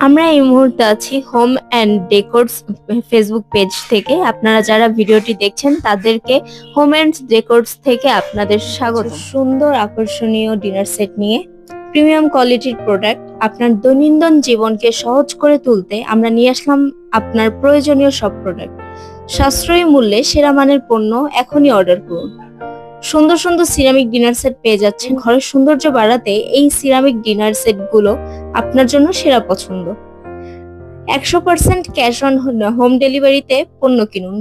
আমরা এই মুহূর্তে আছি হোম অ্যান্ড ডেকোরস ফেসবুক পেজ থেকে। আপনারা যারা ভিডিওটি দেখছেন তাদেরকে হোম অ্যান্ড ডেকোরস থেকে আপনাদের স্বাগত। সুন্দর আকর্ষণীয় ডিনার সেট নিয়ে প্রিমিয়াম কোয়ালিটির প্রোডাক্ট আপনার দৈনন্দিন জীবনকে সহজ করে তুলতে আমরা নিয়ে আসলাম আপনার প্রয়োজনীয় সব প্রোডাক্ট। সাশ্রয়ী মূল্যে সেরা মানের পণ্য এখনই অর্ডার করুন। সুন্দর সুন্দর সিরামিক ডিনার সেট পেয়ে যাচ্ছেন। ঘরের সৌন্দর্য বাড়াতে এই সিরামিক ডিনার সেট গুলো আপনার জন্য সেরা পছন্দ। 100% ক্যাশ অন হোম ডেলিভারিতে পণ্য কিনুন।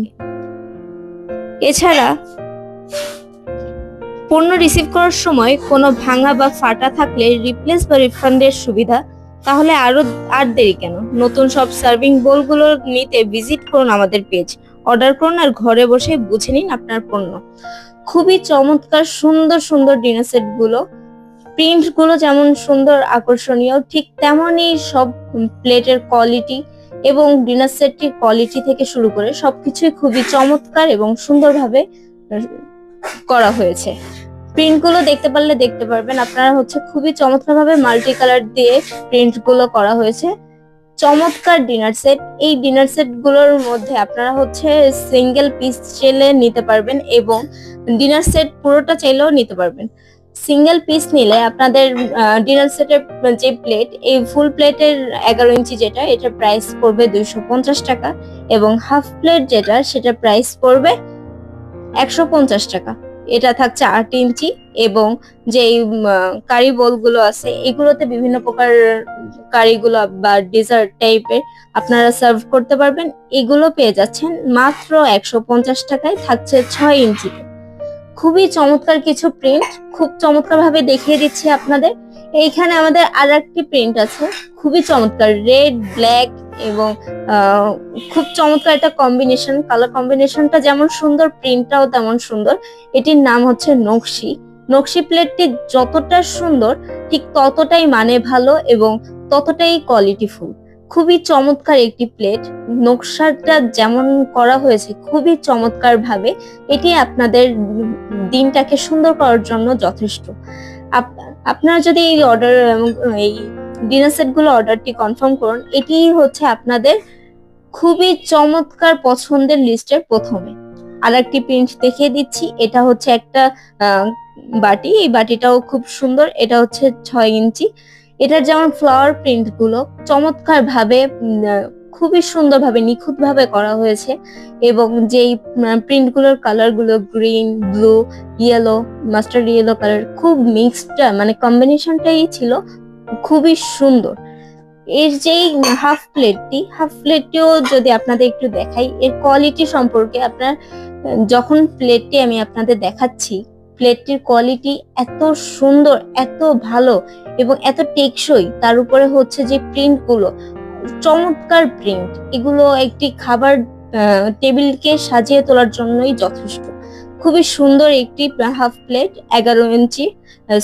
এছাড়া পণ্য রিসিভ করার সময় কোনো ভাঙা বা ফাটা থাকলে রিপ্লেস বা রিফান্ডের সুবিধা। তাহলে আর দেরি কেন, নতুন সব সার্ভিং বোলগুলো নিতে ভিজিট করুন আমাদের পেজ, অর্ডার করুন আর ঘরে বসে বুঝে নিন আপনার পণ্য। খুবই চমৎকার সুন্দর সুন্দর ডিনার সেট গুলো, প্রিন্ট গুলো যেমন সুন্দর আকর্ষণীয়, ঠিক তেমনই সব প্লেটের কোয়ালিটি এবং ডিনার সেটটির কোয়ালিটি থেকে শুরু করে সবকিছুই খুবই চমৎকার এবং সুন্দরভাবে করা হয়েছে। প্রিন্ট গুলো দেখতে পারবেন আপনারা, খুবই চমৎকার ভাবে মাল্টি কালার দিয়ে প্রিন্ট গুলো করা হয়েছে। চমৎকার ডিনার সেট। এই ডিনার সেট গুলোর মধ্যে আপনারা সিঙ্গেল পিস চাইলে নিতে পারবেন এবং ডিনার সেট পুরোটা চাইলেও নিতে পারবেন। সিঙ্গেল পিস নিলে আপনাদের ডিনার সেটের যে প্লেট, এই ফুল প্লেটের 11 ইঞ্চি যেটা, এটার প্রাইস পড়বে 250 টাকা এবং হাফ প্লেট যেটা, সেটা প্রাইস পড়বে 150 টাকা। এটা থাকছে 8 ইঞ্চি এবং যে কারি বোল গুলো আছে এগুলোতে বিভিন্ন প্রকার কারিগুলো বা ডেজার্ট টাইপের আপনারা সার্ভ করতে পারবেন। এগুলো পেয়ে যাচ্ছেন মাত্র 150 টাকায়, থাকছে 6 ইঞ্চিতে। খুবই চমৎকার কিছু প্রিন্ট, খুব চমৎকার ভাবে দেখিয়ে দিচ্ছি আপনাদের। এইখানে আমাদের আর একটি প্রিন্ট আছে, খুবই চমৎকার, রেড ব্ল্যাক এবং খুব চমৎকার একটা কম্বিনেশন। কালার কম্বিনেশনটা যেমন সুন্দর, প্রিন্টটাও তেমন সুন্দর। এটির নাম হচ্ছে নকশি। নকশি প্লেটটি যতটা সুন্দর ঠিক ততটাই মানে ভালো এবং ততটাই কোয়ালিটিফুল। খুবই চমৎকার একটি প্লেট, নকশাটা যেমন করা হয়েছে খুবই চমৎকার ভাবে, এটি আপনাদের দিনটাকে সুন্দর করার জন্য যথেষ্ট। আপনারা যদি এই অর্ডার এই ডিনার সেট গুলো অর্ডারটি কনফার্ম করুন, এটি হচ্ছে আপনাদের খুবই চমৎকার পছন্দের লিস্টের প্রথমে। আর একটি প্রিন্ট দেখিয়ে দিচ্ছি, এটা হচ্ছে একটা বাটি। এই বাটিটাও খুব সুন্দর, এটা হচ্ছে 6 ইঞ্চি। এটার যেমন ফ্লাওয়ার প্রিন্ট গুলো চমৎকার ভাবে, খুবই সুন্দর ভাবে, নিখুঁত ভাবে করা হয়েছে এবং যেই প্রিন্ট গুলোর কালার গুলো green, blue, yellow, mustard yellow colour, খুব মিক্সড, মানে কম্বিনেশনটাই ছিল খুবই সুন্দর। এর যেই হাফ প্লেটটিও যদি আপনাদের একটু দেখাই, এর কোয়ালিটি সম্পর্কে। আপনার যখন প্লেটটি আমি আপনাদের দেখাচ্ছি, প্লেটটির কোয়ালিটি এত সুন্দর, এত ভালো এবং এত টেকসই। তার উপরে যে প্রিন্ট গুলো, চমৎকার প্রিন্ট, এগুলো একটি খাবার টেবিলকে সাজিয়ে তোলার জন্যই যথেষ্ট। খুবই সুন্দর একটি হাফ প্লেট, 11 ইঞ্চি,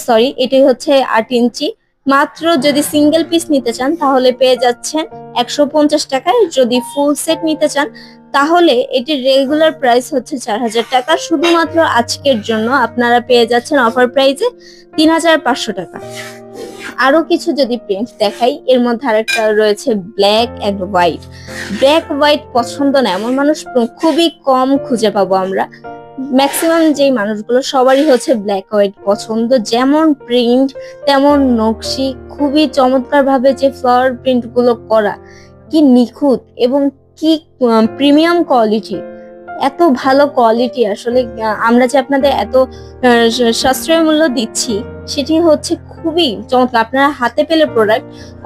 সরি এটি হচ্ছে 8 ইঞ্চি। মাত্র যদি সিঙ্গেল পিস নিতে চান তাহলে পেয়ে যাচ্ছেন 150 টাকায়। যদি ফুল সেট নিতে চান তাহলে এটির রেগুলার প্রাইস হচ্ছে 4000 টাকা। শুধুমাত্র আজকের জন্য আপনারা পেয়ে যাচ্ছেন অফার প্রাইসে 3500 টাকা। আরো কিছু যদি প্রিন্ট দেখাই, এর মধ্যে আরেকটা রয়েছে black and white. Black white পছন্দ না এমন মানুষ খুবই কম খুঁজে পাবো আমরা। ম্যাক্সিমাম যেই মানুষগুলো, সবারই ব্ল্যাক হোয়াইট পছন্দ। যেমন প্রিন্ট তেমন নকশি, খুবই চমৎকার ভাবে যে ফ্লাওয়ার প্রিন্ট গুলো করা, কি নিখুঁত এবং কি প্রিমিয়াম কোয়ালিটি, এত ভালো কোয়ালিটি। আসলে আমরা যে আপনাদের এত সাশ্রয় মূল্য দিচ্ছি, সেটি খুবই চমৎকার। আপনারা হাতে পেলে প্রোডাক্ট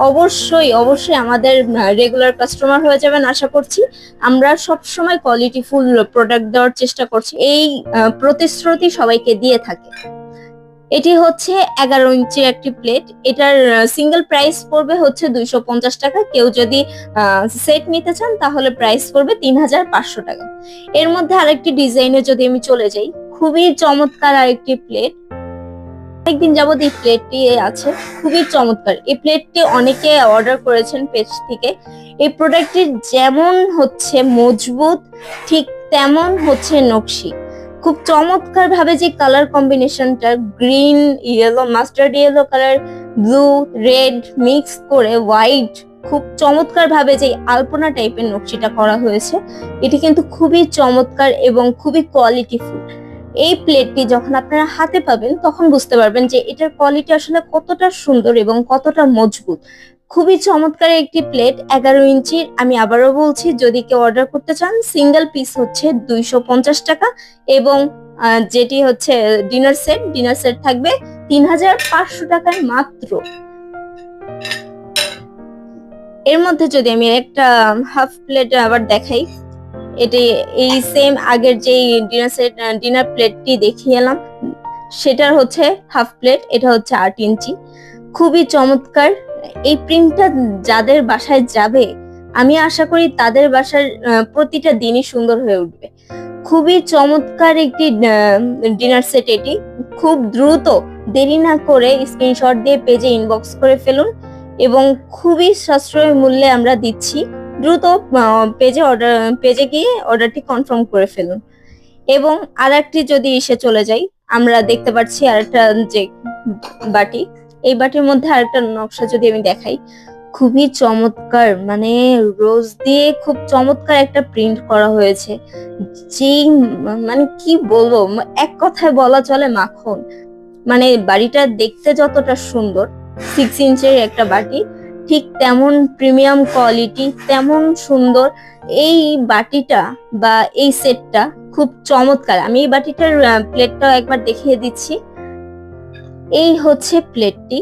অবশ্যই আমাদের রেগুলার কাস্টমার হয়ে যাবেন আশা করছি। আমরা সবসময় কোয়ালিটি ফুল প্রোডাক্ট দেওয়ার চেষ্টা করছি, এই প্রতিশ্রুতি সবাইকে দিয়ে থাকে। এটি 11 ইঞ্চির একটি প্লেট। এটার সিঙ্গেল প্রাইস পড়বে 250 টাকা। কেউ যদি সেট নিতে চান তাহলে প্রাইস পড়বে 3500 টাকা। এর মধ্যে আরেকটি ডিজাইনে যদি আমি চলে যাই, খুবই চমৎকার আরেকটি প্লেট। অনেকদিন যাবত এই প্লেটটি আছে, খুবই চমৎকার। এই প্লেটটি অনেকে অর্ডার করেছেন পেজ থেকে। এই প্রোডাক্টটি যেমন মজবুত, ঠিক তেমন নকশি। খুব চমৎকার ভাবে যে কালার কম্বিনেশনটা, green, yellow, mustard yellow colour, blue, red mix করে হোয়াইট খুব চমৎকার ভাবে যে আলপনা টাইপের নকশিটা করা হয়েছে, এটি কিন্তু খুবই চমৎকার এবং খুবই কোয়ালিটিফুল। এই প্লেটটি যখন আপনারা হাতে পাবেন তখন বুঝতে পারবেন যে এটার কোয়ালিটি আসলে কতটা সুন্দর এবং কতটা মজবুত। খুবই চমৎকার একটি প্লেট, 11 ইঞ্চির। আমি আবারও বলছি, যদি কেউ অর্ডার করতে চান, সিঙ্গেল পিস হচ্ছে 250 টাকা এবং যেটি হচ্ছে ডিনার সেট থাকবে 3500 টাকায় মাত্র। এর মধ্যে যদি আমি একটা হাফ প্লেট আবার দেখাই, এটি এই সেম আগের যে ডিনার প্লেটটি দেখিয়ে এলাম, সেটার হচ্ছে হাফ প্লেট, এটা হচ্ছে 8 ইঞ্চি। খুবই চমৎকার। এই প্রিন্টটা যাদের বাসায় যাবে, আমি আশা করি তাদের বাসার প্রতিটা দিনই সুন্দর হয়ে উঠবে। খুবই চমৎকার একটি ডিনার সেট এটি। খুব দ্রুত, দেরি না করে স্ক্রিনশট দিয়ে পেজে ইনবক্স করে ফেলুন এবং খুবই সাশ্রয়ী মূল্যে আমরা দিচ্ছি। দ্রুত পেজে গিয়ে অর্ডারটি কনফার্ম করে ফেলুন। এবং আর একটি যদি এসে চলে যাই, আমরা দেখতে পাচ্ছি আরেকটা যে বাটি, এই বাটির মধ্যে আরেকটা নকশা যদি আমি দেখাই, খুবই চমৎকার, মানে রোজ দিয়ে খুব চমৎকার একটা প্রিন্ট করা হয়েছে। যেই মানে কি বলবো, এক কথায় বলা চলে মাখন। মানে বাড়িটা দেখতে যতটা সুন্দর, 6 ইঞ্চের একটা বাটি, ঠিক তেমন প্রিমিয়াম কোয়ালিটি, তেমন সুন্দর এই বাটিটা বা এই সেটটা। খুব চমৎকার। আমি এই বাটিটার প্লেটটা একবার দেখিয়ে দিচ্ছি। এই হচ্ছে প্লেটটি।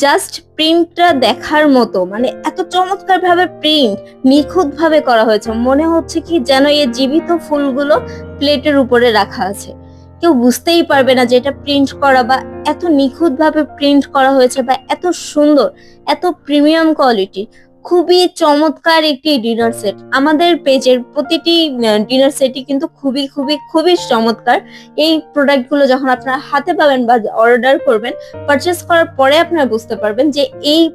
জাস্ট প্রিন্টটা দেখার মতো, মানে এত চমৎকার ভাবে প্রিন্ট নিখুঁত ভাবে করা হয়েছে, মনে হচ্ছে কি যেন এই জীবিত ফুলগুলো প্লেটের উপরে রাখা আছে। কেউ বুঝতেই পারবে না যে এটা প্রিন্ট করা, বা এত নিখুঁত ভাবে প্রিন্ট করা হয়েছে, বা এত সুন্দর, এত প্রিমিয়াম কোয়ালিটি। খুবই চমৎকার একটি ডিনার সেট। আমাদের পেজের প্রতিটি ডিনার সেটই কিন্তু খুবই খুবই খুবই চমৎকার। এই প্রোডাক্টগুলো যখন আপনারা হাতে পাবেন বা অর্ডার করবেন, পারচেস করার পরে আপনারা বুঝতে পারবেন যে এই